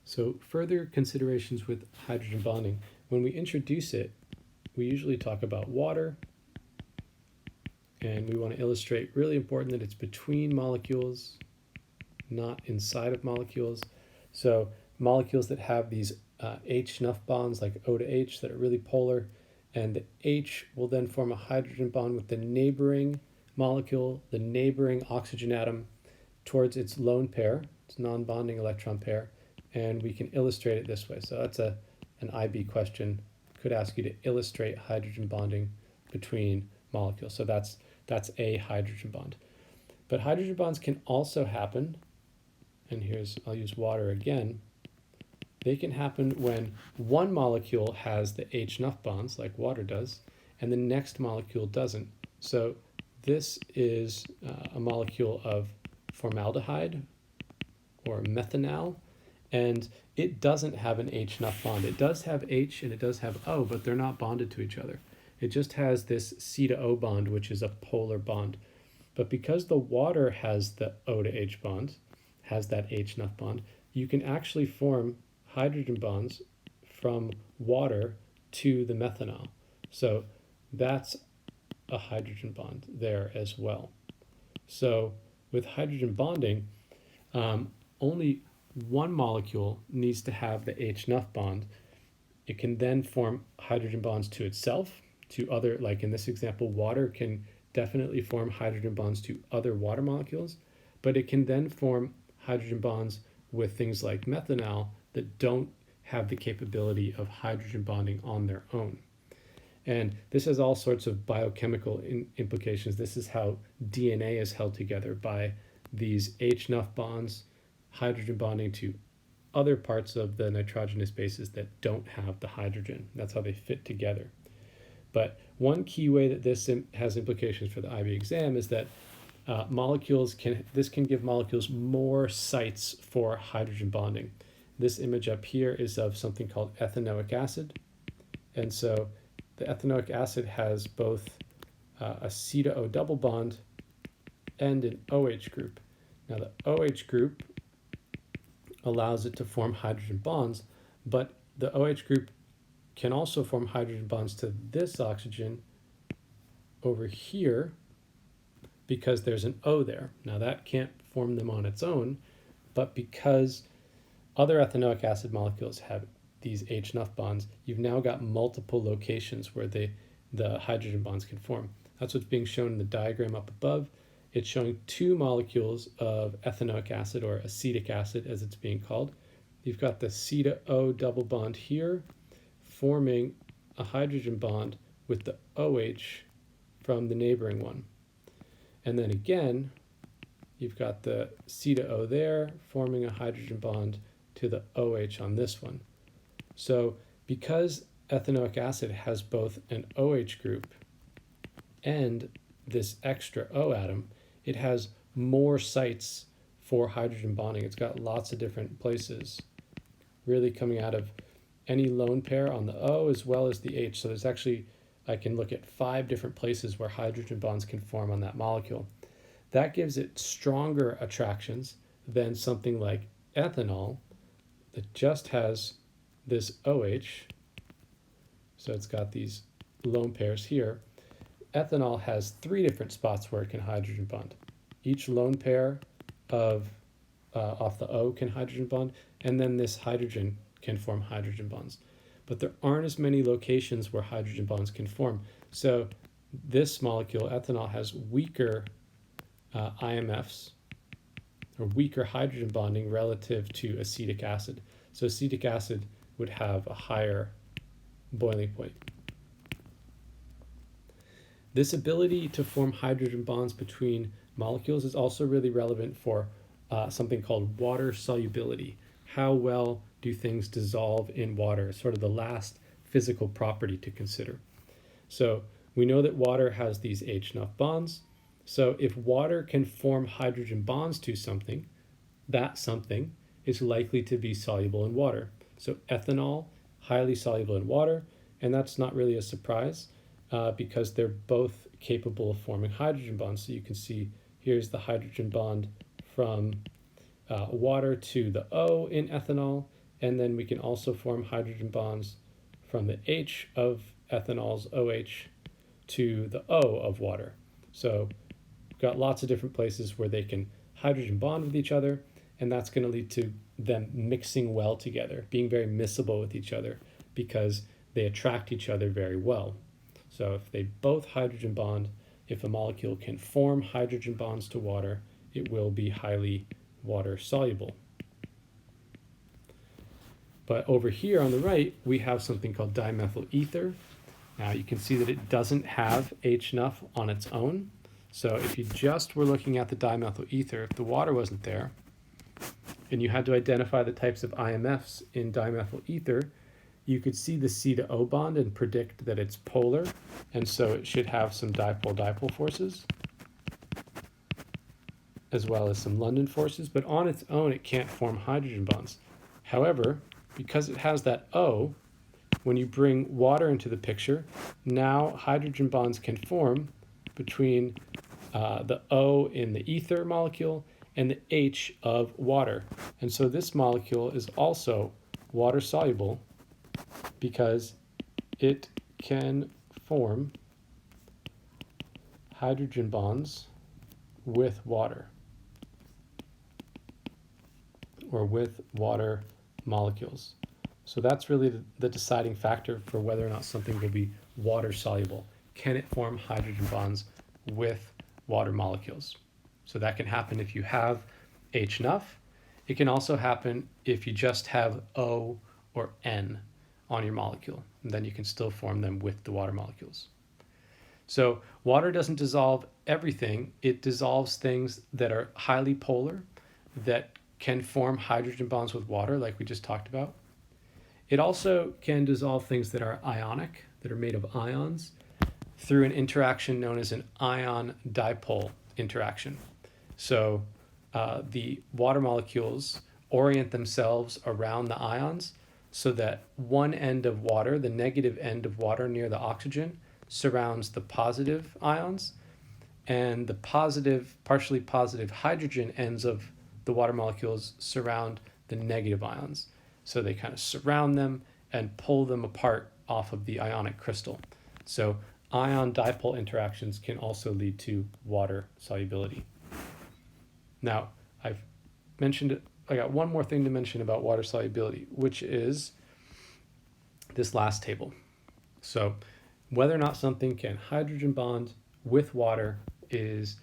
So further considerations with hydrogen bonding. When we introduce it, we usually talk about water, and we want to illustrate, really important, that it's between molecules, not inside of molecules. So molecules that have these H-Nuff bonds, like O to H, that are really polar, and the H will then form a hydrogen bond with the neighboring molecule, the neighboring oxygen atom, towards its lone pair, its non-bonding electron pair, and we can illustrate it this way. So that's an IB question. Could ask you to illustrate hydrogen bonding between molecules. So that's a hydrogen bond. But hydrogen bonds can also happen, and I'll use water again. They can happen when one molecule has the H-Nuff bonds, like water does, and the next molecule doesn't. So this is a molecule of formaldehyde or methanal, and it doesn't have an H-Nuff bond. It does have H and it does have O, but they're not bonded to each other. It just has this C to O bond, which is a polar bond. But because the water has the O to H bond, has that H-Nuff bond, you can actually form hydrogen bonds from water to the methanol. So that's a hydrogen bond there as well. So with hydrogen bonding, only one molecule needs to have the H-Nuff bond. It can then form hydrogen bonds to itself, to other, like in this example, water can definitely form hydrogen bonds to other water molecules, but it can then form hydrogen bonds with things like methanol that don't have the capability of hydrogen bonding on their own. And this has all sorts of biochemical implications. This is how DNA is held together, by these H-Nuff bonds, hydrogen bonding to other parts of the nitrogenous bases that don't have the hydrogen. That's how they fit together. But one key way that this has implications for the IB exam is that this can give molecules more sites for hydrogen bonding. This image up here is of something called ethanoic acid. And so the ethanoic acid has both a C to O double bond and an OH group. Now the OH group allows it to form hydrogen bonds, but the OH group can also form hydrogen bonds to this oxygen over here because there's an O there. Now that can't form them on its own, but because other ethanoic acid molecules have these H-Nuff bonds, you've now got multiple locations where the hydrogen bonds can form. That's what's being shown in the diagram up above. It's showing two molecules of ethanoic acid, or acetic acid as it's being called. You've got the C to O double bond here, forming a hydrogen bond with the OH from the neighboring one. And then again, you've got the C to O there, forming a hydrogen bond to the OH on this one. So because ethanoic acid has both an OH group and this extra O atom, it has more sites for hydrogen bonding. It's got lots of different places, really coming out of any lone pair on the O as well as the H. So there's actually, I can look at 5 different places where hydrogen bonds can form on that molecule. That gives it stronger attractions than something like ethanol that just has this OH. So it's got these lone pairs here. Ethanol has 3 different spots where it can hydrogen bond. Each lone pair of off the O can hydrogen bond, and then this hydrogen can form hydrogen bonds. But there aren't as many locations where hydrogen bonds can form. So this molecule, ethanol, has weaker IMFs, or weaker hydrogen bonding relative to acetic acid. So acetic acid would have a higher boiling point. This ability to form hydrogen bonds between molecules is also really relevant for something called water solubility. How well do things dissolve in water? Sort of the last physical property to consider. So we know that water has these H-Nuff bonds. So if water can form hydrogen bonds to something, that something is likely to be soluble in water. So ethanol, highly soluble in water, and that's not really a surprise because they're both capable of forming hydrogen bonds. So you can see here's the hydrogen bond from water to the O in ethanol, and then we can also form hydrogen bonds from the H of ethanol's OH to the O of water. So we've got lots of different places where they can hydrogen bond with each other, and that's going to lead to them mixing well together, being very miscible with each other because they attract each other very well. So if they both hydrogen bond, if a molecule can form hydrogen bonds to water, it will be highly water soluble. But over here on the right, we have something called dimethyl ether. Now you can see that it doesn't have HNUF on its own. So if you just were looking at the dimethyl ether, if the water wasn't there, and you had to identify the types of IMFs in dimethyl ether, you could see the C to O bond and predict that it's polar, and so it should have some dipole-dipole forces, as well as some London forces, but on its own it can't form hydrogen bonds. However, because it has that O, when you bring water into the picture, now hydrogen bonds can form between the O in the ether molecule and the H of water. And so this molecule is also water soluble because it can form hydrogen bonds with water, or with water molecules. So that's really the deciding factor for whether or not something will be water soluble. Can it form hydrogen bonds with water molecules? So that can happen if you have HNUF. It can also happen if you just have O or N on your molecule, and then you can still form them with the water molecules. So water doesn't dissolve everything. It dissolves things that are highly polar, that can form hydrogen bonds with water, like we just talked about. It also can dissolve things that are ionic, that are made of ions, through an interaction known as an ion-dipole interaction. So the water molecules orient themselves around the ions so that one end of water, the negative end of water near the oxygen, surrounds the positive ions, and the positive, partially positive hydrogen ends of the water molecules surround the negative ions. So they kind of surround them and pull them apart off of the ionic crystal. So ion-dipole interactions can also lead to water solubility. Now, I got one more thing to mention about water solubility, which is this last table. So whether or not something can hydrogen bond with water is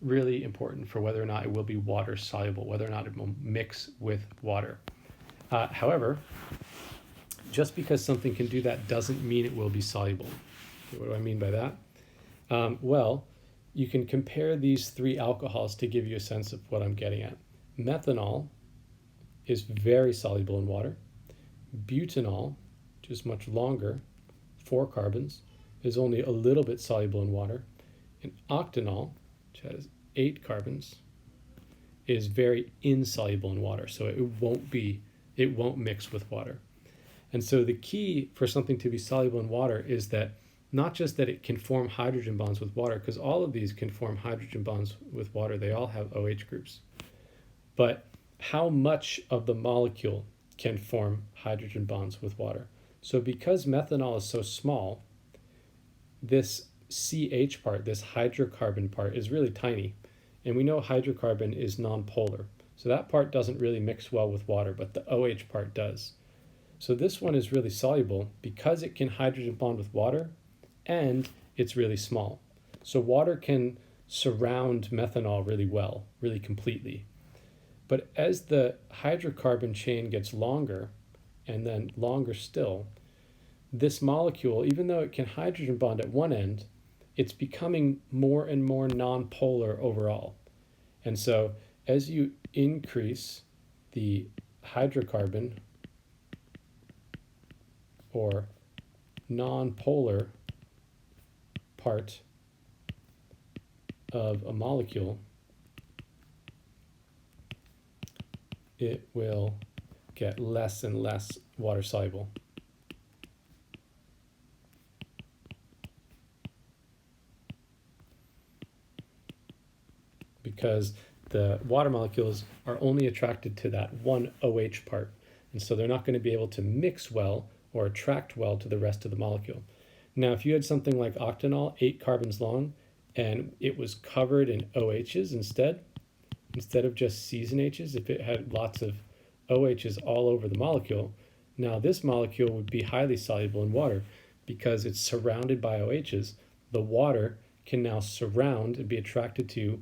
really important for whether or not it will be water soluble, whether or not it will mix with water. However, just because something can do that doesn't mean it will be soluble. What do I mean by that? Well, you can compare these three alcohols to give you a sense of what I'm getting at. Methanol is very soluble in water. Butanol, which is much longer, 4 carbons, is only a little bit soluble in water. And octanol, which has 8 carbons, is very insoluble in water, so it won't mix with water. And so the key for something to be soluble in water is that not just that it can form hydrogen bonds with water, because all of these can form hydrogen bonds with water, they all have OH groups, but how much of the molecule can form hydrogen bonds with water. So because methanol is so small, this CH part, this hydrocarbon part, is really tiny. And we know hydrocarbon is nonpolar. So that part doesn't really mix well with water, but the OH part does. So this one is really soluble because it can hydrogen bond with water and it's really small. So water can surround methanol really well, really completely. But as the hydrocarbon chain gets longer and then longer still, this molecule, even though it can hydrogen bond at one end, it's becoming more and more nonpolar overall. And so as you increase the hydrocarbon or nonpolar part of a molecule, it will get less and less water soluble. Because the water molecules are only attracted to that one OH part. And so they're not going to be able to mix well or attract well to the rest of the molecule. Now, if you had something like octanol, 8 carbons long, and it was covered in OHs instead of just C's and H's, if it had lots of OHs all over the molecule, now this molecule would be highly soluble in water because it's surrounded by OHs. The water can now surround and be attracted to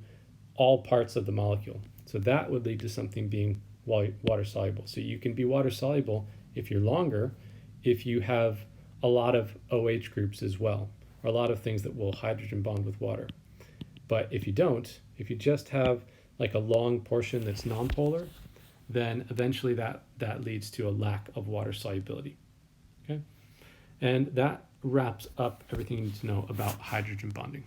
all parts of the molecule. So that would lead to something being water soluble. So you can be water soluble if you're longer, if you have a lot of OH groups as well, or a lot of things that will hydrogen bond with water. But if you don't, if you just have like a long portion that's nonpolar, then eventually that leads to a lack of water solubility. Okay? And that wraps up everything you need to know about hydrogen bonding.